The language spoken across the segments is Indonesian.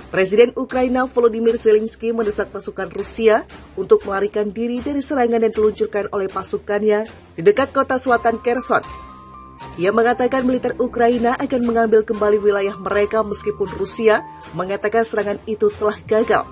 Presiden Ukraina Volodymyr Zelensky mendesak pasukan Rusia untuk melarikan diri dari serangan yang diluncurkan oleh pasukannya di dekat kota selatan Kherson. Ia mengatakan militer Ukraina akan mengambil kembali wilayah mereka meskipun Rusia mengatakan serangan itu telah gagal.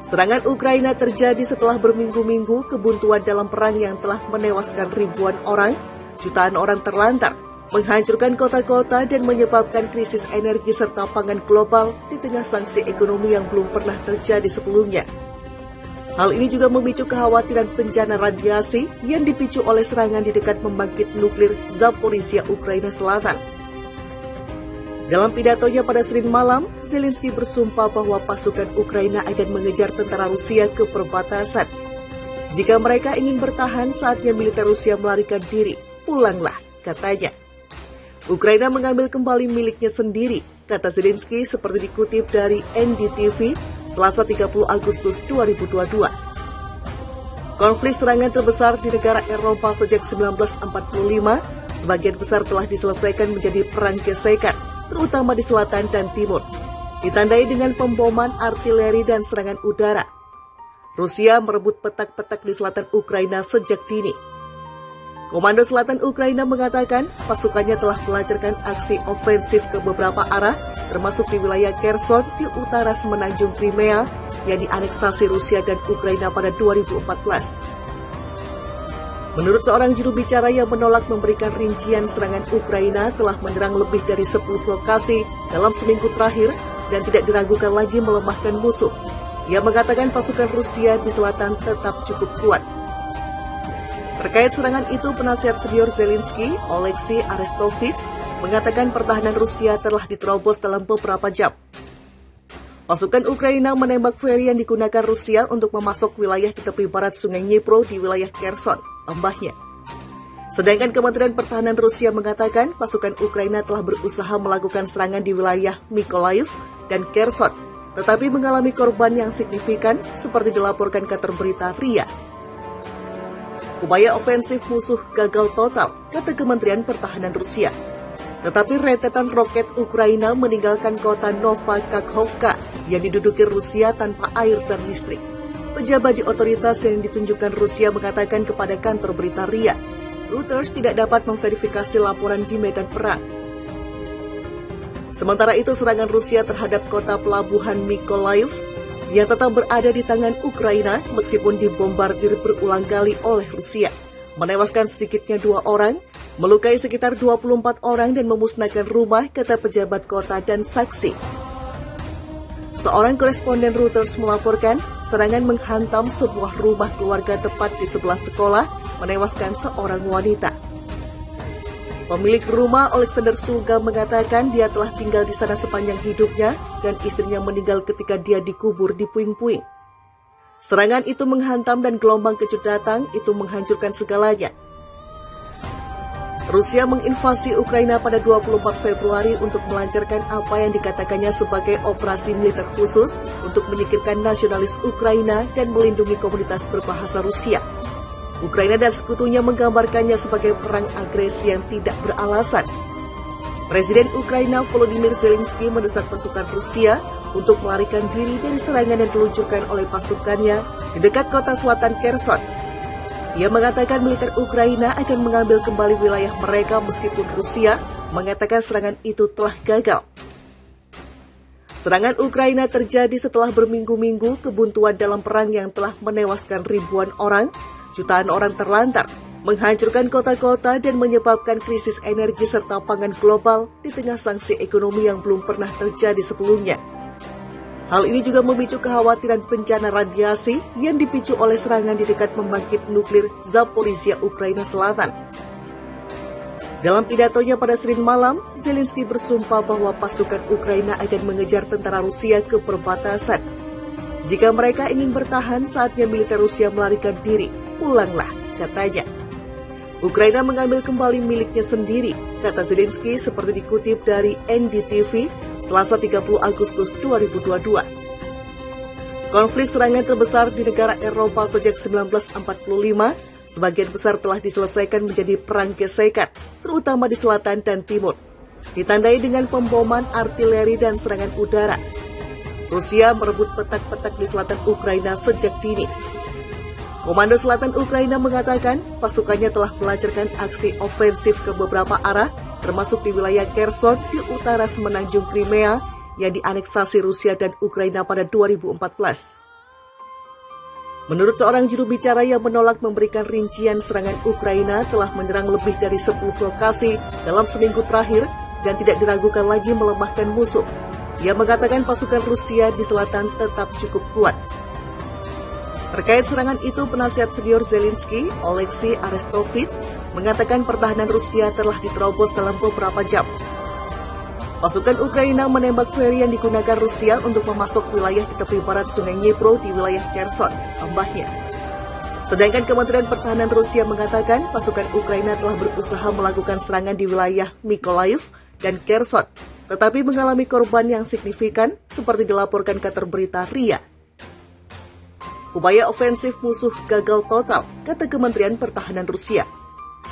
Serangan Ukraina terjadi setelah berminggu-minggu kebuntuan dalam perang yang telah menewaskan ribuan orang, jutaan orang terlantar, menghancurkan kota-kota dan menyebabkan krisis energi serta pangan global di tengah sanksi ekonomi yang belum pernah terjadi sebelumnya. Hal ini juga memicu kekhawatiran bencana radiasi yang dipicu oleh serangan di dekat pembangkit nuklir Zaporizhia, Ukraina Selatan. Dalam pidatonya pada Senin malam, Zelensky bersumpah bahwa pasukan Ukraina akan mengejar tentara Rusia ke perbatasan. Jika mereka ingin bertahan, saatnya militer Rusia melarikan diri. Pulanglah, katanya. Ukraina mengambil kembali miliknya sendiri, kata Zelensky seperti dikutip dari NDTV, Selasa 30 Agustus 2022. Konflik serangan terbesar di negara Eropa sejak 1945, sebagian besar telah diselesaikan menjadi perang gesekan, terutama di selatan dan timur, ditandai dengan pemboman artileri dan serangan udara. Rusia merebut petak-petak di selatan Ukraina sejak dini. Komando Selatan Ukraina mengatakan pasukannya telah melancarkan aksi ofensif ke beberapa arah, termasuk di wilayah Kherson di utara semenanjung Crimea yang dianeksasi Rusia dan Ukraina pada 2014. Menurut seorang juru bicara yang menolak memberikan rincian, serangan Ukraina telah menyerang lebih dari 10 lokasi dalam seminggu terakhir dan tidak diragukan lagi melemahkan musuh. Ia mengatakan pasukan Rusia di selatan tetap cukup kuat. Terkait serangan itu, penasihat senior Zelensky, Oleksiy Arestovich, mengatakan pertahanan Rusia telah diterobos dalam beberapa jam. Pasukan Ukraina menembak feri yang digunakan Rusia untuk memasok wilayah di tepi barat Sungai Dnipro di wilayah Kherson, tambahnya. Sedangkan Kementerian Pertahanan Rusia mengatakan pasukan Ukraina telah berusaha melakukan serangan di wilayah Mykolaiv dan Kherson, tetapi mengalami korban yang signifikan seperti dilaporkan kantor berita RIA. Upaya ofensif musuh gagal total, kata Kementerian Pertahanan Rusia. Tetapi rentetan roket Ukraina meninggalkan kota Nova Kakhovka yang diduduki Rusia tanpa air dan listrik. Pejabat di otoritas yang ditunjukkan Rusia mengatakan kepada kantor berita RIA, Reuters tidak dapat memverifikasi laporan di medan perang. Sementara itu, serangan Rusia terhadap kota pelabuhan Mykolaiv yang tetap berada di tangan Ukraina meskipun dibombardir berulang kali oleh Rusia, menewaskan sedikitnya 2 orang, melukai sekitar 24 orang dan memusnahkan rumah, kata pejabat kota dan saksi. Seorang koresponden Reuters melaporkan serangan menghantam sebuah rumah keluarga tepat di sebelah sekolah, menewaskan seorang wanita. Pemilik rumah, Alexander Sulga, mengatakan dia telah tinggal di sana sepanjang hidupnya dan istrinya meninggal ketika dia dikubur di puing-puing. Serangan itu menghantam dan gelombang kejut datang, itu menghancurkan segalanya. Rusia menginvasi Ukraina pada 24 Februari untuk melancarkan apa yang dikatakannya sebagai operasi militer khusus untuk menyingkirkan nasionalis Ukraina dan melindungi komunitas berbahasa Rusia. Ukraina dan sekutunya menggambarkannya sebagai perang agresi yang tidak beralasan. Presiden Ukraina Volodymyr Zelensky mendesak pasukan Rusia untuk melarikan diri dari serangan yang diluncurkan oleh pasukannya di dekat kota selatan Kherson. Ia mengatakan militer Ukraina akan mengambil kembali wilayah mereka meskipun Rusia mengatakan serangan itu telah gagal. Serangan Ukraina terjadi setelah berminggu-minggu kebuntuan dalam perang yang telah menewaskan ribuan orang, jutaan orang terlantar, menghancurkan kota-kota dan menyebabkan krisis energi serta pangan global di tengah sanksi ekonomi yang belum pernah terjadi sebelumnya. Hal ini juga memicu kekhawatiran bencana radiasi yang dipicu oleh serangan di dekat pembangkit nuklir Zaporizhia, Ukraina Selatan. Dalam pidatonya pada Senin malam, Zelensky bersumpah bahwa pasukan Ukraina akan mengejar tentara Rusia ke perbatasan. Jika mereka ingin bertahan, saatnya militer Rusia melarikan diri. Pulanglah, katanya. Ukraina mengambil kembali miliknya sendiri, kata Zelensky seperti dikutip dari NDTV, Selasa 30 Agustus 2022. Konflik serangan terbesar di negara Eropa sejak 1945, sebagian besar telah diselesaikan menjadi perang gesekan, terutama di selatan dan timur, ditandai dengan pemboman artileri dan serangan udara. Rusia merebut petak-petak di selatan Ukraina sejak dini. Komando Selatan Ukraina mengatakan pasukannya telah melancarkan aksi ofensif ke beberapa arah, termasuk di wilayah Kherson di utara semenanjung Crimea yang dianeksasi Rusia dan Ukraina pada 2014. Menurut seorang juru bicara yang menolak memberikan rincian, serangan Ukraina telah menyerang lebih dari 10 lokasi dalam seminggu terakhir dan tidak diragukan lagi melemahkan musuh. Ia mengatakan pasukan Rusia di selatan tetap cukup kuat. Terkait serangan itu, penasihat senior Zelensky, Oleksiy Arestovich, mengatakan pertahanan Rusia telah diterobos dalam beberapa jam. Pasukan Ukraina menembak feri yang digunakan Rusia untuk memasok wilayah di tepi barat Sungai Dnipro di wilayah Kherson, tambahnya. Sedangkan Kementerian Pertahanan Rusia mengatakan pasukan Ukraina telah berusaha melakukan serangan di wilayah Mykolaiv dan Kherson, tetapi mengalami korban yang signifikan seperti dilaporkan kantor berita RIA. Upaya ofensif musuh gagal total, kata Kementerian Pertahanan Rusia.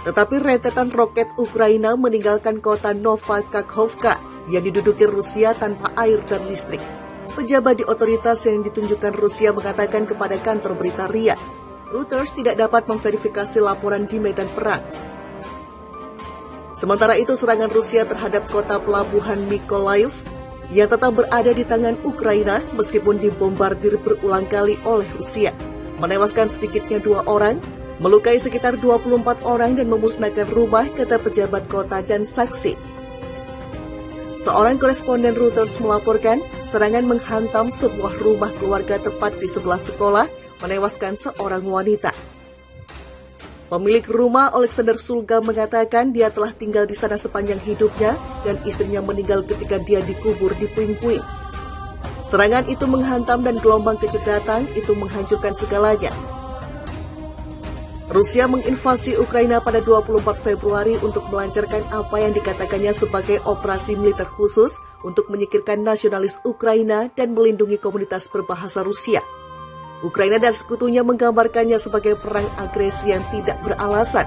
Tetapi rentetan roket Ukraina meninggalkan kota Nova Kakhovka yang diduduki Rusia tanpa air dan listrik. Pejabat di otoritas yang ditunjukkan Rusia mengatakan kepada kantor berita RIA, Reuters tidak dapat memverifikasi laporan di medan perang. Sementara itu, serangan Rusia terhadap kota pelabuhan Mykolaiv yang tetap berada di tangan Ukraina meskipun dibombardir berulang kali oleh Rusia, menewaskan sedikitnya 2 orang, melukai sekitar 24 orang dan memusnahkan rumah, kata pejabat kota dan saksi. Seorang koresponden Reuters melaporkan serangan menghantam sebuah rumah keluarga tepat di sebelah sekolah, menewaskan seorang wanita. Pemilik rumah, Alexander Sulga, mengatakan dia telah tinggal di sana sepanjang hidupnya dan istrinya meninggal ketika dia dikubur di puing-puing. Serangan itu menghantam dan gelombang kejut datang, itu menghancurkan segalanya. Rusia menginvasi Ukraina pada 24 Februari untuk melancarkan apa yang dikatakannya sebagai operasi militer khusus untuk menyingkirkan nasionalis Ukraina dan melindungi komunitas berbahasa Rusia. Ukraina dan sekutunya menggambarkannya sebagai perang agresi yang tidak beralasan